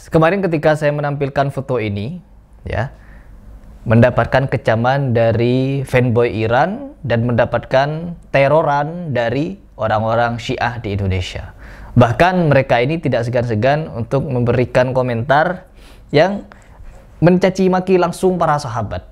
Kemarin ketika saya menampilkan foto ini, ya, mendapatkan kecaman dari fanboy Iran dan mendapatkan teroran dari orang-orang Syiah di Indonesia. Bahkan mereka ini tidak segan-segan untuk memberikan komentar yang mencaci maki langsung para sahabat.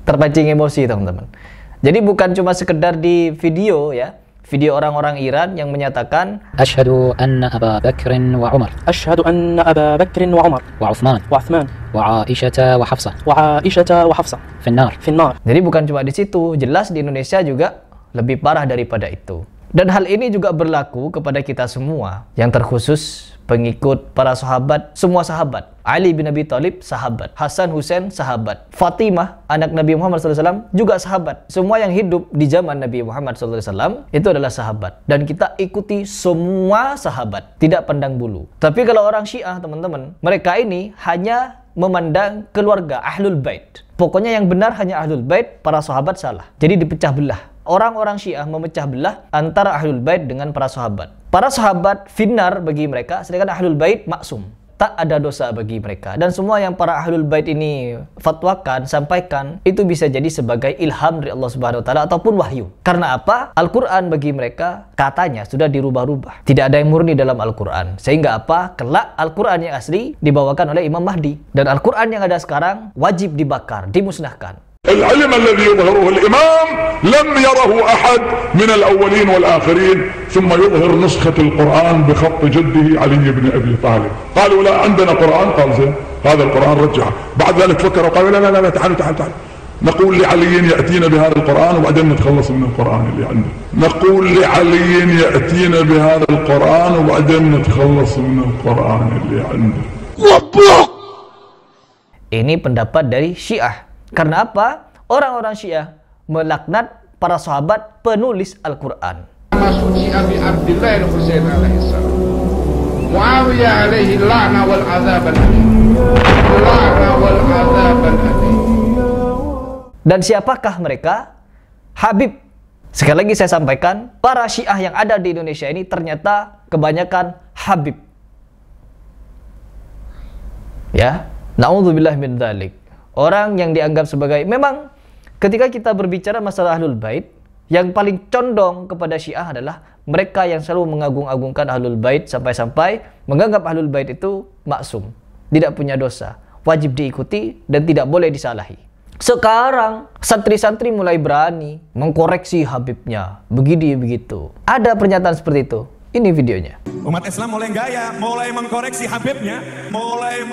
Terpancing emosi, teman-teman. Jadi bukan cuma sekedar di video, ya, video orang-orang Iran yang menyatakan Asyhadu anna Aba Bakr wa Umar. Asyhadu anna Aba Bakr wa Umar. Wa Uthman. Wa Uthman. Wa Aisyah wa Hafsah. Wa Aisyah wa Hafsah. Finnar. Finnar. Jadi bukan cuma di situ, jelas di Indonesia juga lebih parah daripada itu. Dan hal ini juga berlaku kepada kita semua, yang terkhusus pengikut para sahabat, semua sahabat. Ali bin Abi Thalib sahabat, Hasan Husain sahabat, Fatimah anak Nabi Muhammad SAW juga sahabat. Semua yang hidup di zaman Nabi Muhammad SAW itu adalah sahabat. Dan kita ikuti semua sahabat, tidak pandang bulu. Tapi kalau orang Syiah, teman-teman, mereka ini hanya memandang keluarga Ahlul Bait. Pokoknya yang benar hanya Ahlul Bait, para sahabat salah. Jadi dipecah belah. Orang-orang Syiah memecah belah antara Ahlul Bait dengan para sahabat. Para sahabat finnar bagi mereka, sedangkan Ahlul Bait maksum. Tak ada dosa bagi mereka. Dan semua yang para Ahlul Bait ini fatwakan, sampaikan, itu bisa jadi sebagai ilham dari Allah Subhanahu wa taala ataupun wahyu. Karena apa? Al-Qur'an bagi mereka katanya sudah dirubah-rubah. Tidak ada yang murni dalam Al-Qur'an. Sehingga apa? Kelak Al-Qur'an yang asli dibawakan oleh Imam Mahdi. Dan Al-Qur'an yang ada sekarang wajib dibakar, dimusnahkan. العلم الذي يظهره الإمام لم يره أحد من الأولين والآخرين ثم يظهر نسخة القرآن بخط جده علي بن أبي طالب. قالوا لا عندنا قرآن. قال زين هذا القرآن رجعه. بعد ذلك فكروا قالوا لا لا لا تعالوا نقول لعلي يأتينا بهذا القرآن وبعدين نتخلص من القرآن اللي عنده. نقول لعلي يأتينا بهذا القرآن وبعدين نتخلص من القرآن اللي عنده. Ini pendapat dari Syiah. Karena apa? Orang-orang Syiah melaknat para sahabat penulis Al-Quran. Masuk Syiah bi Abdullah al-Husain alaihissalam. Muawiyah alaihi la'na wal azab al-alim. La'na wal azab al-alim. Dan siapakah mereka? Habib. Sekali lagi saya sampaikan, para Syiah yang ada di Indonesia ini ternyata kebanyakan Habib. Ya, na'udzubillah min dzalik. Orang yang dianggap sebagai, memang ketika kita berbicara masalah Ahlul Bait, yang paling condong kepada Syiah adalah mereka yang selalu mengagung-agungkan Ahlul Bait sampai-sampai menganggap Ahlul Bait itu maksum, tidak punya dosa, wajib diikuti dan tidak boleh disalahi. Sekarang santri-santri mulai berani mengkoreksi Habibnya, begini begitu. Ada pernyataan seperti itu. Ini videonya. Umat Islam mulai gaya, mulai mengkoreksi Habibnya, mulai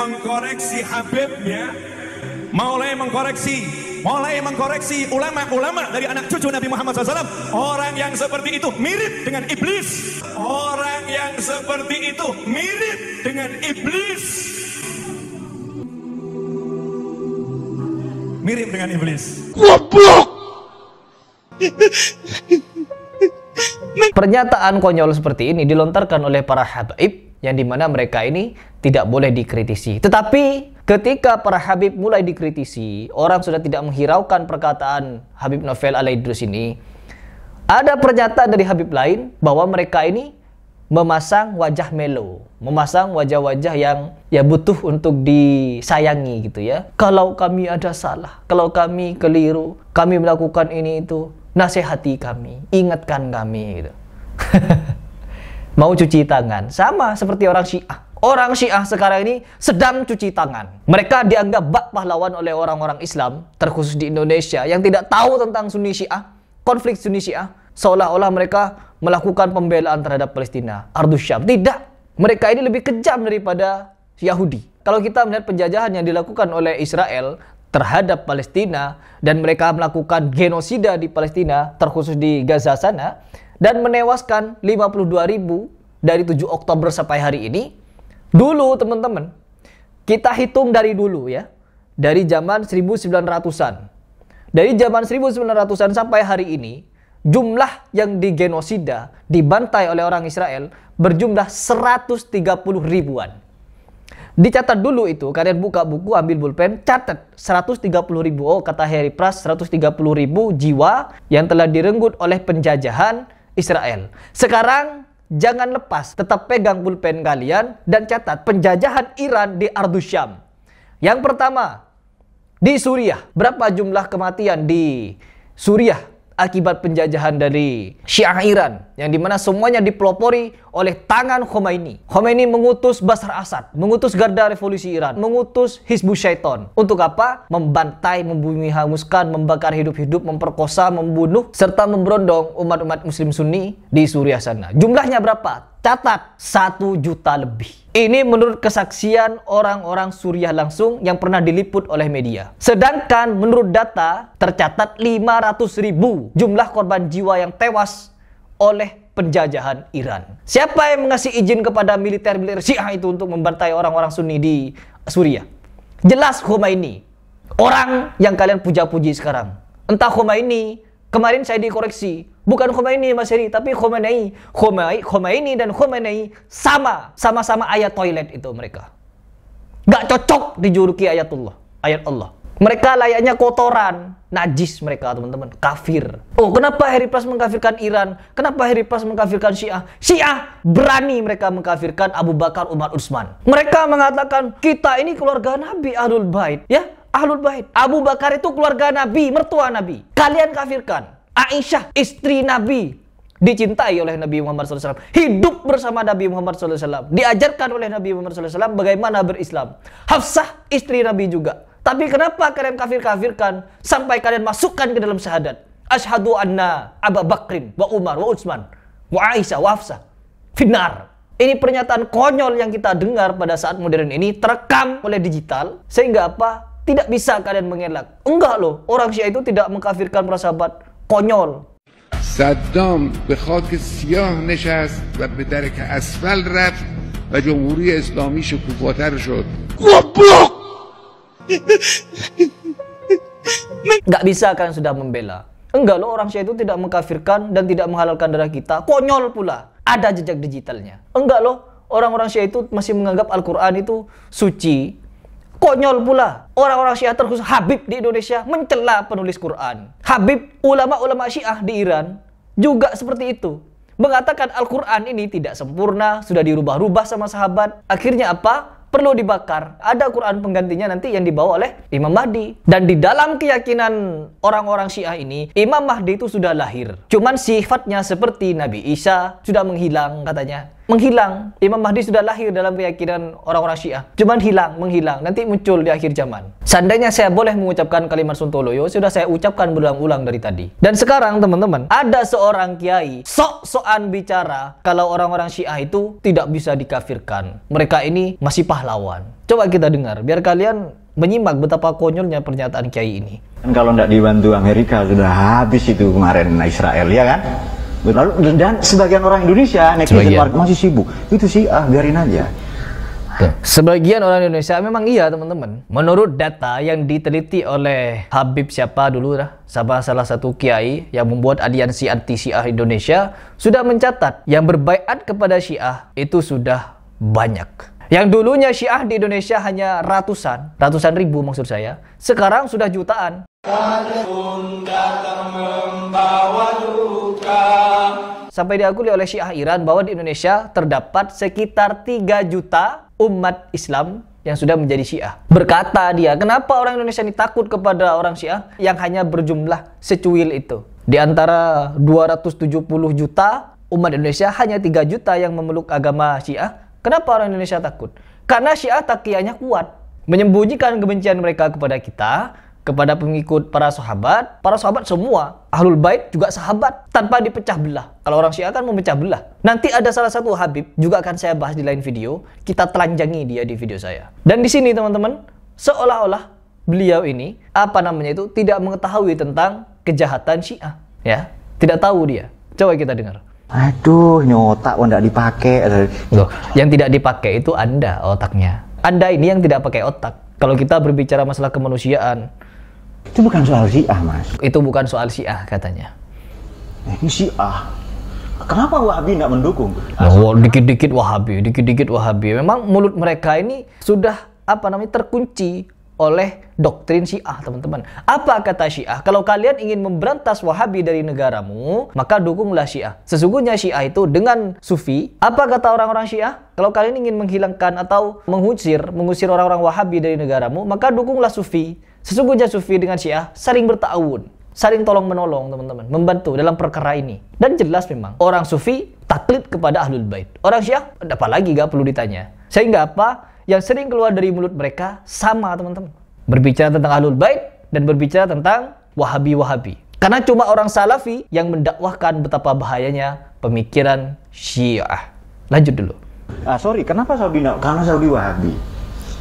mengkoreksi ulama-ulama dari anak cucu Nabi Muhammad SAW. Orang yang seperti itu mirip dengan iblis. Orang yang seperti itu mirip dengan iblis. Mirip dengan iblis. Goblok. Pernyataan konyol seperti ini dilontarkan oleh para habaib yang dimana mereka ini tidak boleh dikritisi. Tetapi ketika para Habib mulai dikritisi, orang sudah tidak menghiraukan perkataan Habib Novel Al-Idrus ini. Ada pernyataan dari Habib lain bahwa mereka ini memasang wajah melo, memasang wajah-wajah yang ya butuh untuk disayangi gitu ya. Kalau kami ada salah, kalau kami keliru, kami melakukan ini itu, nasihati kami, ingatkan kami gitu. Mau cuci tangan, sama seperti orang Syiah. Orang Syiah sekarang ini sedang cuci tangan. Mereka dianggap bak pahlawan oleh orang-orang Islam, terkhusus di Indonesia, yang tidak tahu tentang Sunni Syiah, konflik Sunni Syiah. Seolah-olah mereka melakukan pembelaan terhadap Palestina, Ardus Syam. Tidak. Mereka ini lebih kejam daripada Yahudi. Kalau kita melihat penjajahan yang dilakukan oleh Israel terhadap Palestina, dan mereka melakukan genosida di Palestina, terkhusus di Gaza sana, dan menewaskan 52.000 dari 7 Oktober sampai hari ini. Dulu teman-teman, kita hitung dari dulu ya, dari zaman 1900-an. Dari zaman 1900-an sampai hari ini, jumlah yang digenosida, dibantai oleh orang Israel berjumlah 130 ribuan. Dicatat dulu itu, kalian buka buku, ambil pulpen, catat 130 ribu. Oh, kata Harry Pras, 130 ribu jiwa yang telah direnggut oleh penjajahan Israel. Sekarang jangan lepas, tetap pegang pulpen kalian dan catat penjajahan Iran di Ardus Syam. Yang pertama, di Suriah. Berapa jumlah kematian di Suriah akibat penjajahan dari Syiah Iran, yang dimana semuanya dipelopori oleh tangan Khomeini. Khomeini mengutus Bashar Assad, mengutus Garda Revolusi Iran, mengutus Hizbus Syaiton. Untuk apa? Membantai, membumi hanguskan, membakar hidup-hidup, memperkosa, membunuh, serta memberondong umat-umat muslim Sunni di Suriah sana. Jumlahnya berapa? Catat, 1 juta lebih. Ini menurut kesaksian orang-orang Suriah langsung yang pernah diliput oleh media. Sedangkan menurut data tercatat 500.000 jumlah korban jiwa yang tewas oleh penjajahan Iran. Siapa yang mengasih izin kepada militer-militer Syiah itu untuk membantai orang-orang Sunni di Suriah? Jelas Khomeini. Orang yang kalian puja-puji sekarang. Entah Khomeini, kemarin saya dikoreksi. Bukan Khomeini Mas Heri, tapi Khomeini. Khomeini dan Khomeini sama-sama ayat toilet itu mereka. Gak cocok dijuluki ayat Allah. Mereka layaknya kotoran, najis mereka teman-teman, kafir. Oh, kenapa Harry Pras mengkafirkan Iran? Kenapa Harry Pras mengkafirkan Syiah? Syiah berani mereka mengkafirkan Abu Bakar, Umar, Utsman. Mereka mengatakan kita ini keluarga Nabi, Ahlul Bait, ya? Ahlul Bait. Abu Bakar itu keluarga Nabi, mertua Nabi. Kalian kafirkan. Aisyah, istri Nabi, dicintai oleh Nabi Muhammad SAW, hidup bersama Nabi Muhammad SAW, diajarkan oleh Nabi Muhammad SAW bagaimana berislam. Hafsah, istri Nabi juga. Tapi kenapa kalian kafir-kafirkan sampai kalian masukkan ke dalam syahadat? Asyhadu anna Abu Bakrin wa Umar wa Utsman wa Aisyah wa Hafsah finnar. Ini pernyataan konyol yang kita dengar pada saat modern ini, terekam oleh digital, sehingga apa? Tidak bisa kalian mengelak. Enggak loh, orang Syiah itu tidak mengkafirkan para sahabat. Konyol. صدام به خاک سیاه نشست و به درک اسفل رفت و جمهوری اسلامی شکوفاتر شد. Gak bisa kalian sudah membela. Enggak loh, orang Syiah itu tidak mengkafirkan dan tidak menghalalkan darah kita. Konyol pula. Ada jejak digitalnya. Enggak loh, orang-orang Syiah itu masih menganggap Al-Quran itu suci. Konyol pula. Orang-orang Syiah terkhusus Habib di Indonesia mencela penulis Quran. Habib, ulama-ulama Syiah di Iran juga seperti itu. Mengatakan Al-Quran ini tidak sempurna, sudah dirubah-rubah sama sahabat. Akhirnya apa? Perlu dibakar. Ada Quran penggantinya nanti yang dibawa oleh Imam Mahdi. Dan di dalam keyakinan orang-orang Syiah ini, Imam Mahdi itu sudah lahir. Cuman sifatnya seperti Nabi Isa, sudah menghilang katanya. Menghilang. Imam Mahdi sudah lahir dalam keyakinan orang-orang Syiah. Cuman menghilang. Nanti muncul di akhir zaman. Seandainya saya boleh mengucapkan kalimat Sontoloyo, sudah saya ucapkan berulang-ulang dari tadi. Dan sekarang teman-teman, ada seorang kiai sok-sokan bicara kalau orang-orang Syiah itu tidak bisa dikafirkan. Mereka ini masih pahlawan. Coba kita dengar, biar kalian menyimak betapa konyolnya pernyataan kiai ini. Kalau tidak dibantu Amerika sudah habis itu kemarin Israel, ya kan? Lalu dan sebagian orang Indonesia netizen masih sibuk. Itu sih biarin aja. Sebagian orang Indonesia memang iya teman-teman. Menurut data yang diteliti oleh Habib siapa dulu salah satu kiai yang membuat aliansi anti Syiah Indonesia, sudah mencatat yang berbaiat kepada Syiah itu sudah banyak. Yang dulunya Syiah di Indonesia hanya ratusan ribu maksud saya, sekarang sudah jutaan. Sampai diakui oleh Syiah Iran bahwa di Indonesia terdapat sekitar 3 juta umat Islam yang sudah menjadi Syiah. Berkata dia, kenapa orang Indonesia ini takut kepada orang Syiah yang hanya berjumlah secuil itu? Di antara 270 juta umat Indonesia, hanya 3 juta yang memeluk agama Syiah. Kenapa orang Indonesia takut? Karena Syiah takiyahnya kuat, menyembunyikan kebencian mereka kepada kita, kepada pengikut para sahabat semua, Ahlul Bait juga sahabat, tanpa dipecah belah. Kalau orang Syiah kan memecah belah. Nanti ada salah satu Habib, juga akan saya bahas di lain video, kita telanjangi dia di video saya. Dan di sini teman-teman, seolah-olah beliau ini, tidak mengetahui tentang kejahatan Syiah. Ya, tidak tahu dia. Coba kita dengar. Aduh, ini otak tidak dipakai. Loh, yang tidak dipakai itu Anda otaknya. Anda ini yang tidak pakai otak. Kalau kita berbicara masalah kemanusiaan, itu bukan soal Syiah, Mas. Itu bukan soal Syiah katanya. Ini Syiah. Kenapa Wahabi tidak mendukung? Oh, dikit-dikit Wahabi. Memang mulut mereka ini sudah terkunci oleh doktrin Syiah, teman-teman. Apa kata Syiah? Kalau kalian ingin memberantas Wahabi dari negaramu, maka dukunglah Syiah. Sesungguhnya Syiah itu dengan Sufi. Apa kata orang-orang Syiah? Kalau kalian ingin menghilangkan atau mengusir orang-orang Wahabi dari negaramu, maka dukunglah Sufi. Sesungguhnya Sufi dengan Syiah saling berta'awun, saling tolong-menolong, teman-teman, membantu dalam perkara ini. Dan jelas memang orang Sufi taklid kepada Ahlul Bait. Orang Syiah, apalagi gak perlu ditanya. Sehingga apa? Yang sering keluar dari mulut mereka sama, teman-teman. Berbicara tentang Ahlul Bait dan berbicara tentang Wahabi-Wahabi. Karena cuma orang Salafi yang mendakwahkan betapa bahayanya pemikiran Syiah. Lanjut dulu. Sorry, kenapa Saudi? Karena Saudi Wahabi.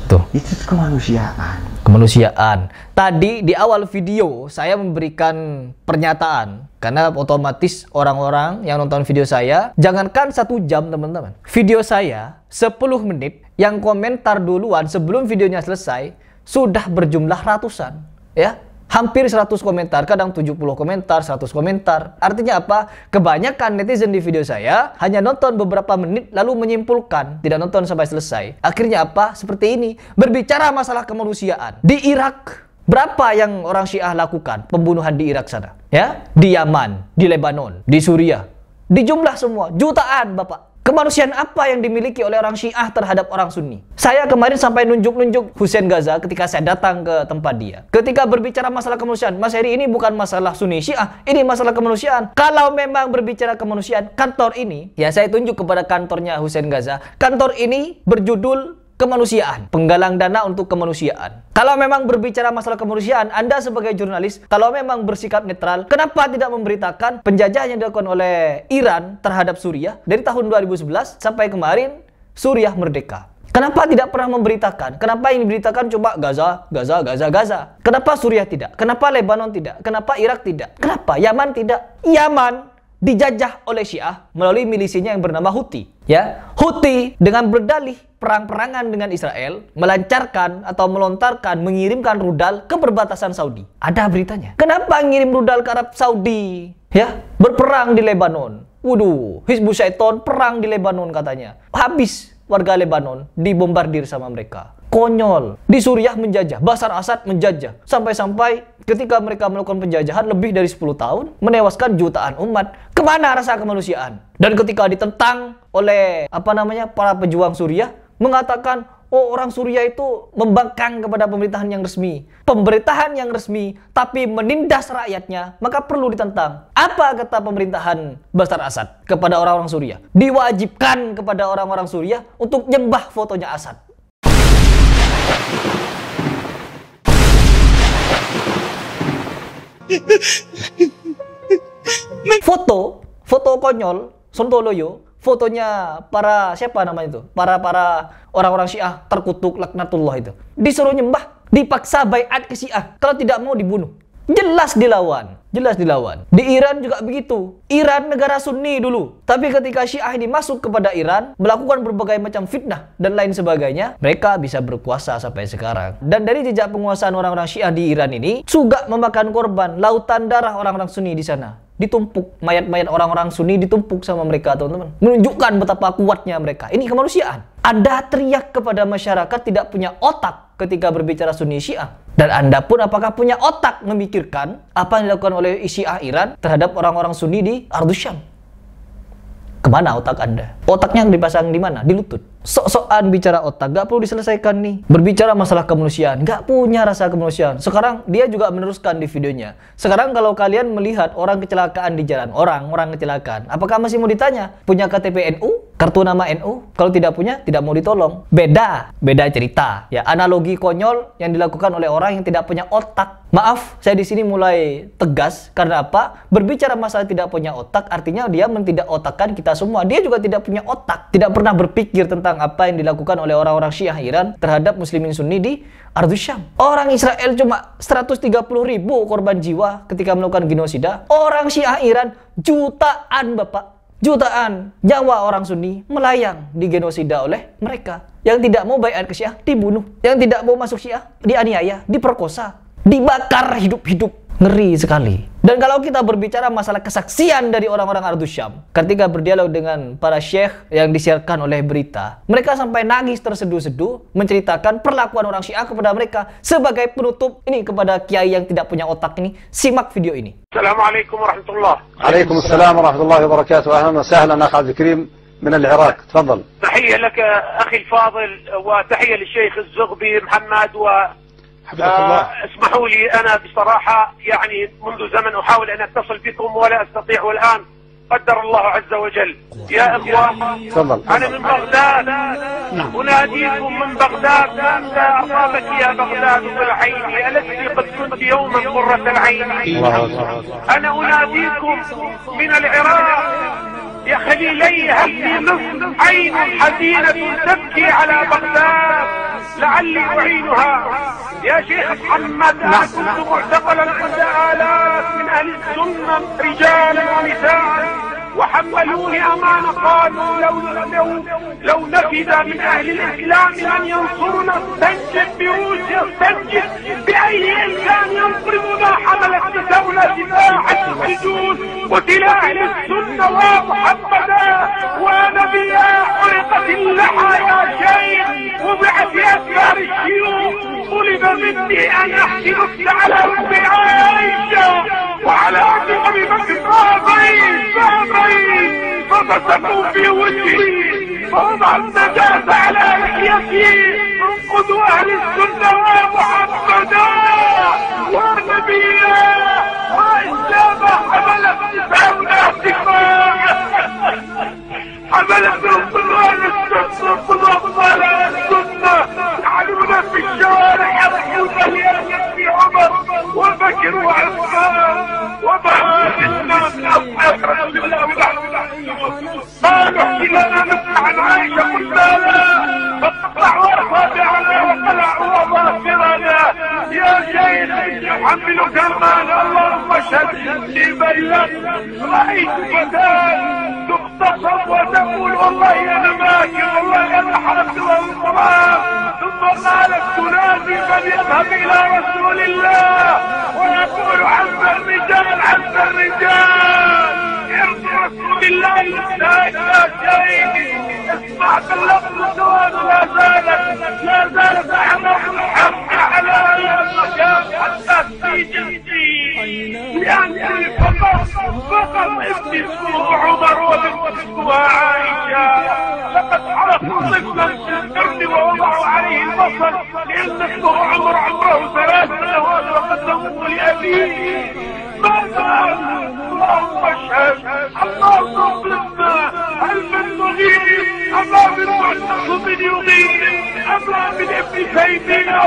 Tuh. Itu kemanusiaan. Kemanusiaan. Tadi di awal video saya memberikan pernyataan. Karena otomatis orang-orang yang nonton video saya, jangankan 1 jam, teman-teman. Video saya 10 menit, yang komentar duluan sebelum videonya selesai sudah berjumlah ratusan, ya. Hampir 100 komentar, kadang 70 komentar, 100 komentar. Artinya apa? Kebanyakan netizen di video saya hanya nonton beberapa menit lalu menyimpulkan, tidak nonton sampai selesai. Akhirnya apa? Seperti ini. Berbicara masalah kemanusiaan. Di Irak, berapa yang orang Syiah lakukan pembunuhan di Irak sana? Ya, di Yaman, di Lebanon, di Suriah. Dijumlah semua, jutaan, Bapak. Kemanusiaan apa yang dimiliki oleh orang Syiah terhadap orang Sunni? Saya kemarin sampai nunjuk-nunjuk Hussein Ghaza ketika saya datang ke tempat dia. Ketika berbicara masalah kemanusiaan, Mas Heri, ini bukan masalah Sunni Syiah, ini masalah kemanusiaan. Kalau memang berbicara kemanusiaan, kantor ini, ya saya tunjuk kepada kantornya Hussein Ghaza. Kantor ini berjudul kemanusiaan, penggalang dana untuk kemanusiaan. Kalau memang berbicara masalah kemanusiaan, Anda sebagai jurnalis, kalau memang bersikap netral, kenapa tidak memberitakan penjajahan yang dilakukan oleh Iran terhadap Suriah dari tahun 2011 sampai kemarin Suriah merdeka? Kenapa tidak pernah memberitakan? Kenapa yang diberitakan cuma Gaza, Gaza, Gaza, Gaza? Kenapa Suriah tidak? Kenapa Lebanon tidak? Kenapa Irak tidak? Kenapa Yaman tidak? Yaman dijajah oleh Syiah melalui milisinya yang bernama Houthi. Ya, Houthi dengan berdalih perang-perangan dengan Israel melancarkan atau melontarkan, mengirimkan rudal ke perbatasan Saudi. Ada beritanya. Kenapa ngirim rudal ke Arab Saudi? Ya, berperang di Lebanon. Waduh, Hizbus Syaiton perang di Lebanon katanya. Habis warga Lebanon dibombardir sama mereka. Konyol. Di Suriah menjajah, Bashar Assad menjajah. Sampai-sampai ketika mereka melakukan penjajahan lebih dari 10 tahun, menewaskan jutaan umat. Kemana rasa kemanusiaan? Dan ketika ditentang oleh para pejuang Suriah, mengatakan, oh, orang Suriah itu membangkang kepada pemerintahan yang resmi. Pemerintahan yang resmi, tapi menindas rakyatnya, maka perlu ditentang. Apa kata pemerintahan Bashar Assad kepada orang-orang Suriah? Diwajibkan kepada orang-orang Suriah untuk nyembah fotonya Assad. Foto konyol, sontoloyo, fotonya para siapa namanya itu? Para orang-orang Syiah terkutuk laknatullah itu. Disuruh nyembah, dipaksa baiat ke Syiah. Kalau tidak mau dibunuh. Jelas dilawan. Di Iran juga begitu. Iran negara Sunni dulu. Tapi ketika Syiah ini masuk kepada Iran, melakukan berbagai macam fitnah dan lain sebagainya, mereka bisa berkuasa sampai sekarang. Dan dari jejak penguasaan orang-orang Syiah di Iran ini, juga memakan korban, lautan darah orang-orang Sunni di sana. Ditumpuk, mayat-mayat orang-orang Sunni ditumpuk sama mereka, teman-teman. Menunjukkan betapa kuatnya mereka. Ini kemanusiaan. Anda teriak kepada masyarakat tidak punya otak ketika berbicara Sunni Syiah. Dan Anda pun apakah punya otak memikirkan apa yang dilakukan oleh Syiah Iran terhadap orang-orang Sunni di Ardus Syam? Kemana otak Anda? Otaknya dipasang di mana? Di lutut. Sok-sokan bicara otak, gak perlu diselesaikan nih. Berbicara masalah kemanusiaan, gak punya rasa kemanusiaan. Sekarang dia juga meneruskan di videonya. Sekarang kalau kalian melihat orang kecelakaan di jalan, orang kecelakaan, apakah masih mau ditanya? Punya KTP NU? Kartu nama NU? Kalau tidak punya, tidak mau ditolong. Beda cerita. Ya, analogi konyol yang dilakukan oleh orang yang tidak punya otak. Maaf, saya di sini mulai tegas karena apa? Berbicara masalah tidak punya otak, artinya dia tidak otakkan kita semua. Dia juga tidak punya otak, tidak pernah berpikir tentang apa yang dilakukan oleh orang-orang Syiah Iran terhadap muslimin Sunni di Ardus Syam. Orang Israel cuma 130.000 korban jiwa ketika melakukan genosida. Orang Syiah Iran jutaan, Bapak. Jutaan nyawa orang Sunni melayang di genosida oleh mereka. Yang tidak mau baiat ke Syiah dibunuh. Yang tidak mau masuk Syiah dianiaya, diperkosa, dibakar hidup-hidup. Ngeri sekali. Dan kalau kita berbicara masalah kesaksian dari orang-orang Ardhus Syam ketika berdialog dengan para syekh yang disiarkan oleh berita, mereka sampai nangis terseduh-seduh menceritakan perlakuan orang Syiah kepada mereka. Sebagai penutup ini kepada kiai yang tidak punya otak ini, simak video ini. Assalamualaikum warahmatullahi wabarakatuh. Waalaikumsalam warahmatullahi wabarakatuh. Ahlan wa sahlan akh Abdul Karim من العراق. تفضل. تحية لك أخي الفاضل وتحية للشيخ الزغبي محمد اسمحوا لي أنا بصراحة يعني منذ زمن أحاول أن أتصل بكم ولا أستطيع والآن قدر الله عز وجل. يا إخوة تفضل. أنا من بغداد أناديكم من بغداد ماذا أصابك يا بغداد بالعين التي قد كنت يوما قرة العين. أنا أناديكم من العراق يا خليلي هل في مصر عين حزينة تبكي على بغداد لعلي أعينها. يا شيخ محمد أنا كنت معتقلا عند آلاف من أهل السنة رجالا ونساء وحملوني أمانة قالوا لو نفذ من أهل الإسلام من ينصرنا استنجد بروسيا استنجد بأي إنسان ينصرنا حملت لدولة سلاح السجود وسلاح السنة ومحمدا ونبيا حرقت اللحى يا شيخ وضعت في أسفار الشيوخ طلب مني أن أحكي على أم عائشة وعلى أبي بكر فبصقوا في وجهي فوضع النجاسة على لحيتي انقذوا أهل السنة ومحمدا ونبيا وإسلام حملت نساؤنا احتقاء حملت رسولان السنة يعلون في الشوارع يضحون في عمر وبكر وعثمان وبعض الناس أصحاب رسول الله قالوا احكي لنا نسمع عن عائشة قلنا لا فاقطعوا أصابعنا وقلعوا أظافرنا يا شيخ يحملك المال اللهم اشهد إني بلغت رأيت فتاة تغتصب وتقول والله أنا ماكر والله أنا حرمت الصلاة ثم قالت تنادي فليذهب إلى رسول الله ويقول عز الرجال عز الرجال ارض رسول الله لا شيء اسمع باللفظ السؤال لا زالت أعناق الحق على المكان حتى في جلدي لأني فقط ابني اسمه عمر وبنت اسمها عائشة لقد عرفوا طفلا في القرن ووضعوا عليه البصر لأن اسمه عمر عمره 3 سنوات وقدموه لأبيه ماذا اللهم اشهد اللهم اغفرنا هل من مغيب أما من معتصم يغيب أما من ابن سيدنا